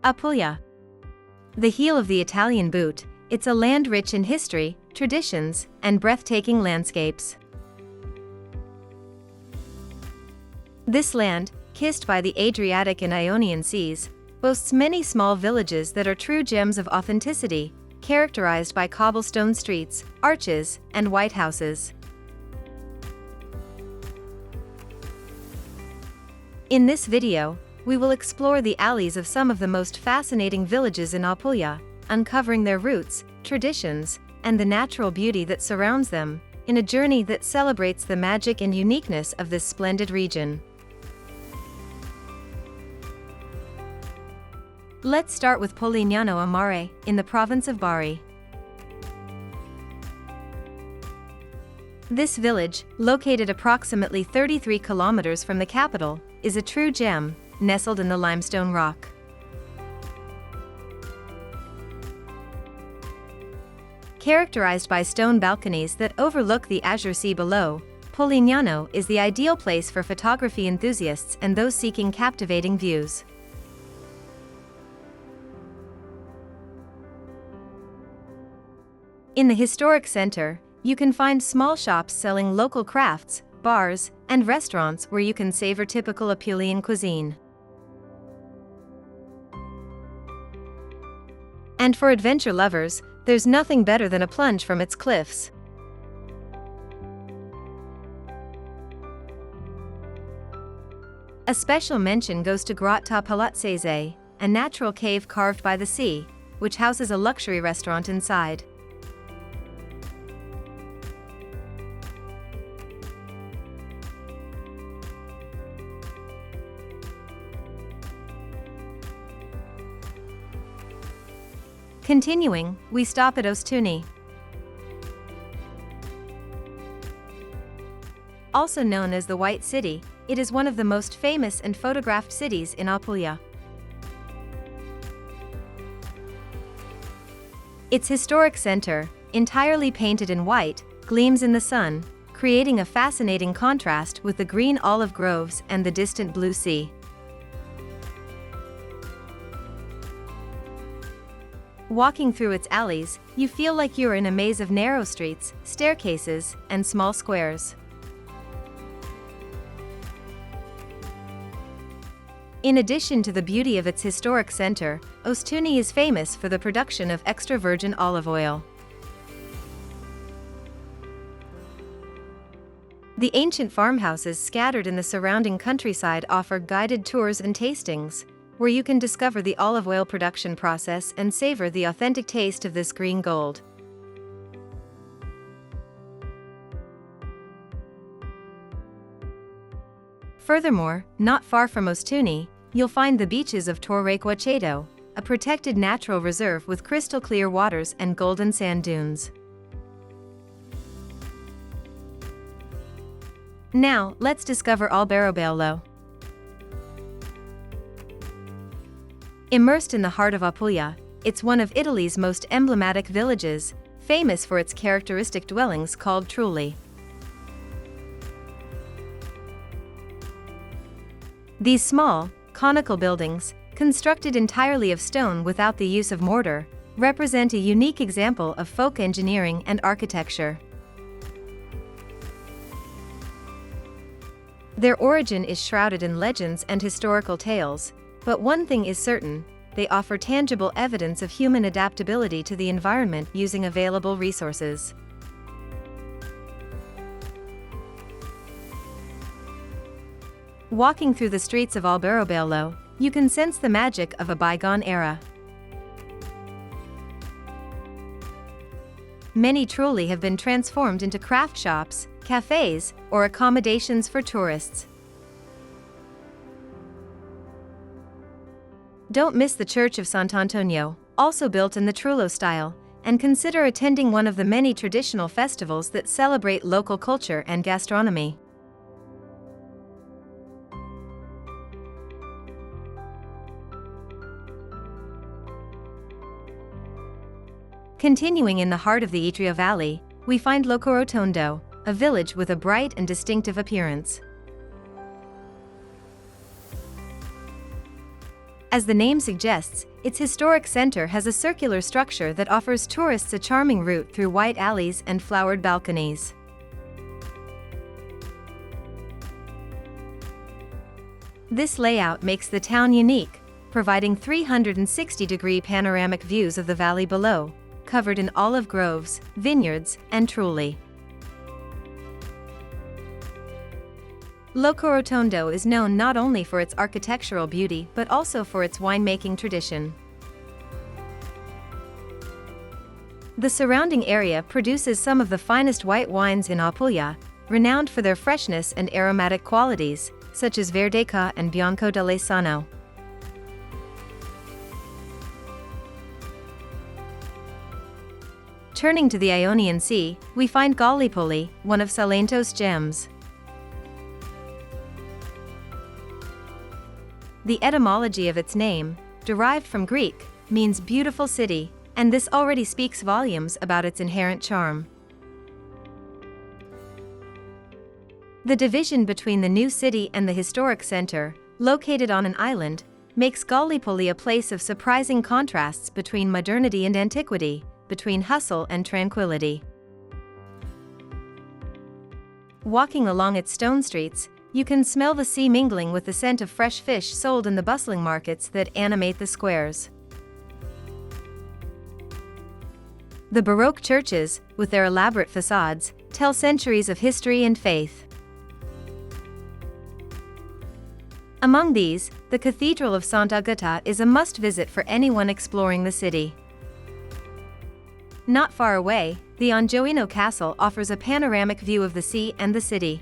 Apulia. The heel of the Italian boot, it's a land rich in history, traditions, and breathtaking landscapes. This land, kissed by the Adriatic and Ionian seas, boasts many small villages that are true gems of authenticity, characterized by cobblestone streets, arches, and white houses. In this video, we will explore the alleys of some of the most fascinating villages in Apulia, uncovering their roots, traditions, and the natural beauty that surrounds them, in a journey that celebrates the magic and uniqueness of this splendid region. Let's start with Polignano a Mare, in the province of Bari. This village, located approximately 33 kilometers from the capital, is a true gem, nestled in the limestone rock. Characterized by stone balconies that overlook the azure sea below, Polignano is the ideal place for photography enthusiasts and those seeking captivating views. In the historic center, you can find small shops selling local crafts, bars, and restaurants where you can savor typical Apulian cuisine. And for adventure lovers, there's nothing better than a plunge from its cliffs. A special mention goes to Grotta Palazzese, a natural cave carved by the sea, which houses a luxury restaurant inside. Continuing, we stop at Ostuni. Also known as the White City, it is one of the most famous and photographed cities in Apulia. Its historic center, entirely painted in white, gleams in the sun, creating a fascinating contrast with the green olive groves and the distant blue sea. Walking through its alleys, you feel like you're in a maze of narrow streets, staircases, and small squares. In addition to the beauty of its historic center, Ostuni is famous for the production of extra virgin olive oil. The ancient farmhouses scattered in the surrounding countryside offer guided tours and tastings, where you can discover the olive oil production process and savor the authentic taste of this green gold. Furthermore, not far from Ostuni, you'll find the beaches of Torre Quachedo, a protected natural reserve with crystal-clear waters and golden sand dunes. Now, let's discover Alberobello. Immersed in the heart of Apulia, it's one of Italy's most emblematic villages, famous for its characteristic dwellings called trulli. These small, conical buildings, constructed entirely of stone without the use of mortar, represent a unique example of folk engineering and architecture. Their origin is shrouded in legends and historical tales, but one thing is certain: they offer tangible evidence of human adaptability to the environment using available resources. Walking through the streets of Alberobello, you can sense the magic of a bygone era. Many trulli have been transformed into craft shops, cafes, or accommodations for tourists. Don't miss the Church of Sant'Antonio, also built in the Trullo style, and consider attending one of the many traditional festivals that celebrate local culture and gastronomy. Continuing in the heart of the Etria Valley, we find Locorotondo, a village with a bright and distinctive appearance. As the name suggests, Its historic center has a circular structure that offers tourists a charming route through white alleys and flowered balconies. This layout makes the town unique, providing 360-degree panoramic views of the valley below, covered in olive groves, vineyards, and trulli. Locorotondo is known not only for its architectural beauty but also for its winemaking tradition. The surrounding area produces some of the finest white wines in Puglia, renowned for their freshness and aromatic qualities, such as Verdecca and Bianco d'Alessano. Turning to the Ionian Sea, we find Gallipoli, one of Salento's gems. The etymology of its name, derived from Greek, means beautiful city, and this already speaks volumes about its inherent charm. The division between the new city and the historic center, located on an island, makes Gallipoli a place of surprising contrasts between modernity and antiquity, between hustle and tranquility. Walking along its stone streets, you can smell the sea mingling with the scent of fresh fish sold in the bustling markets that animate the squares. The Baroque churches, with their elaborate facades, tell centuries of history and faith. Among these, the Cathedral of Sant'Agata is a must-visit for anyone exploring the city. Not far away, the Angioino Castle offers a panoramic view of the sea and the city.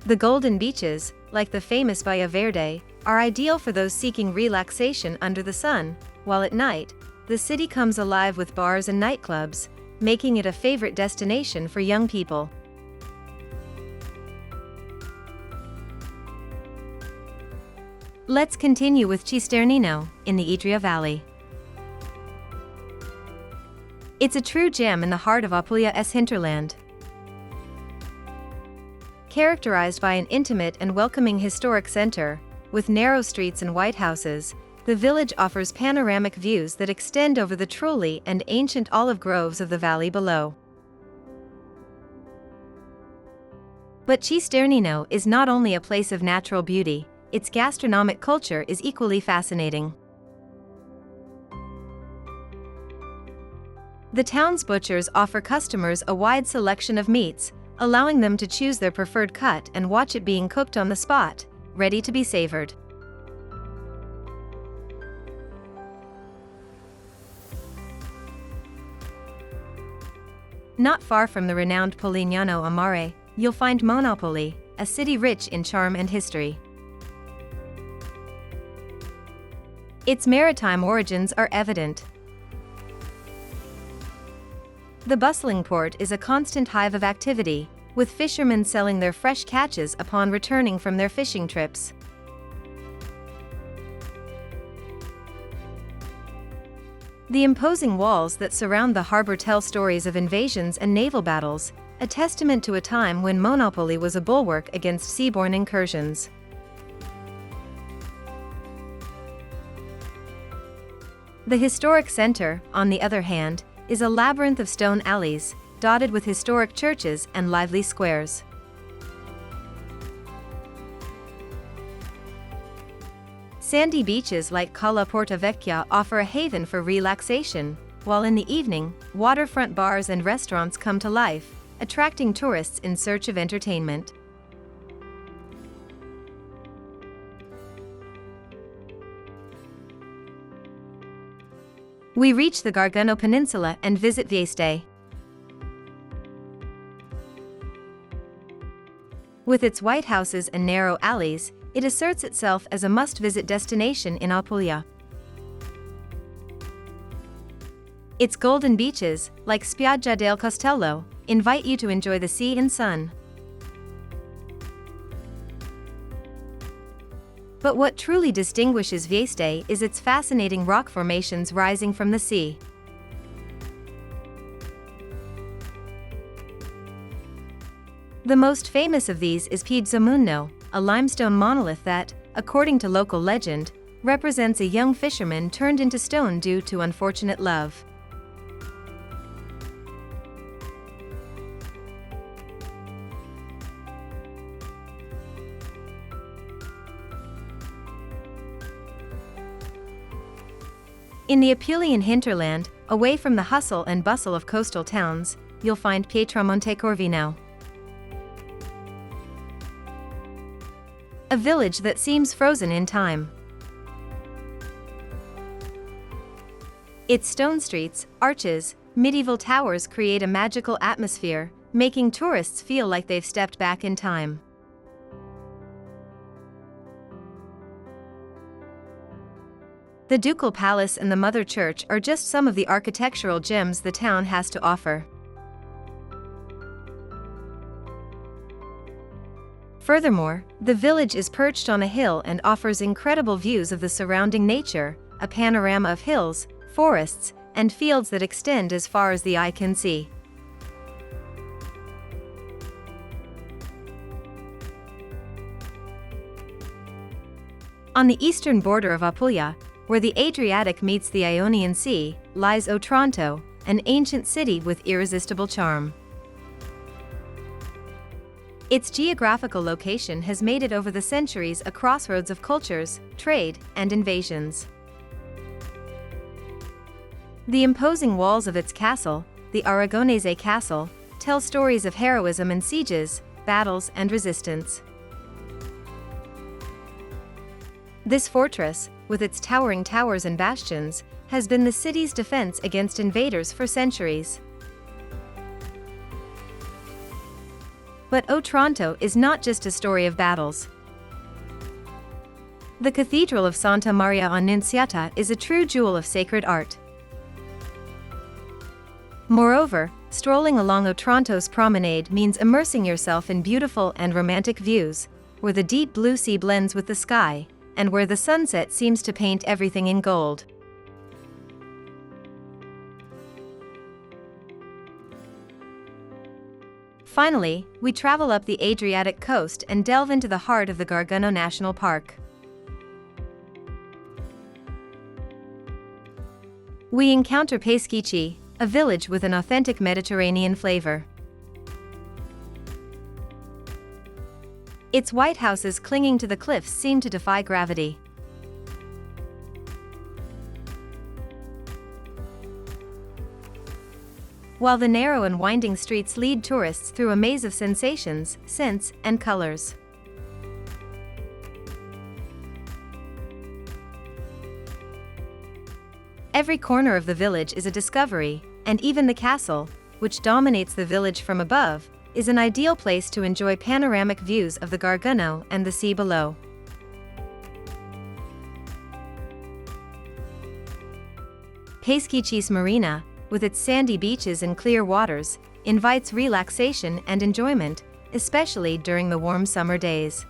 The golden beaches, like the famous Baia Verde, are ideal for those seeking relaxation under the sun, while at night, the city comes alive with bars and nightclubs, making it a favorite destination for young people. Let's continue with Cisternino, in the Etria Valley. It's a true gem in the heart of Apulia's hinterland. Characterized by an intimate and welcoming historic center, with narrow streets and white houses, the village offers panoramic views that extend over the trulli and ancient olive groves of the valley below. But Cisternino is not only a place of natural beauty, its gastronomic culture is equally fascinating. The town's butchers offer customers a wide selection of meats, allowing them to choose their preferred cut and watch it being cooked on the spot, ready to be savored. Not far from the renowned Polignano Mare, you'll find Monopoli, a city rich in charm and history. Its maritime origins are evident. The bustling port is a constant hive of activity, with fishermen selling their fresh catches upon returning from their fishing trips. The imposing walls that surround the harbor tell stories of invasions and naval battles, a testament to a time when Monopoli was a bulwark against seaborne incursions. The historic center, on the other hand, is a labyrinth of stone alleys, dotted with historic churches and lively squares. Sandy beaches like Cala Porta Vecchia offer a haven for relaxation, while in the evening, waterfront bars and restaurants come to life, attracting tourists in search of entertainment. We reach the Gargano Peninsula and visit Vieste. With its white houses and narrow alleys, it asserts itself as a must-visit destination in Puglia. Its golden beaches, like Spiaggia del Castello, invite you to enjoy the sea and sun. But what truly distinguishes Vieste is its fascinating rock formations rising from the sea. The most famous of these is Pietramontecorvino, a limestone monolith that, according to local legend, represents a young fisherman turned into stone due to unfortunate love. In the Apulian hinterland, away from the hustle and bustle of coastal towns, you'll find Pietramontecorvino. A village that seems frozen in time. Its stone streets, arches, medieval towers create a magical atmosphere, making tourists feel like they've stepped back in time. The Ducal Palace and the Mother Church are just some of the architectural gems the town has to offer. Furthermore, the village is perched on a hill and offers incredible views of the surrounding nature, a panorama of hills, forests, and fields that extend as far as the eye can see. On the eastern border of Apulia, where the Adriatic meets the Ionian Sea, lies Otranto, an ancient city with irresistible charm. Its geographical location has made it over the centuries a crossroads of cultures, trade, and invasions. The imposing walls of its castle, the Aragonese Castle, tell stories of heroism and sieges, battles and resistance. This fortress, with its towering towers and bastions, has been the city's defense against invaders for centuries. But Otranto is not just a story of battles. The Cathedral of Santa Maria Annunziata is a true jewel of sacred art. Moreover, strolling along Otranto's promenade means immersing yourself in beautiful and romantic views, where the deep blue sea blends with the sky, and where the sunset seems to paint everything in gold. Finally, we travel up the Adriatic coast and delve into the heart of the Gargano National Park. We encounter Peschici, a village with an authentic Mediterranean flavor. Its white houses clinging to the cliffs seem to defy gravity. While the narrow and winding streets lead tourists through a maze of sensations, scents, and colors. Every corner of the village is a discovery, and even the castle, which dominates the village from above, is an ideal place to enjoy panoramic views of the Gargano and the sea below. Peschicis Marina, with its sandy beaches and clear waters, invites relaxation and enjoyment, especially during the warm summer days.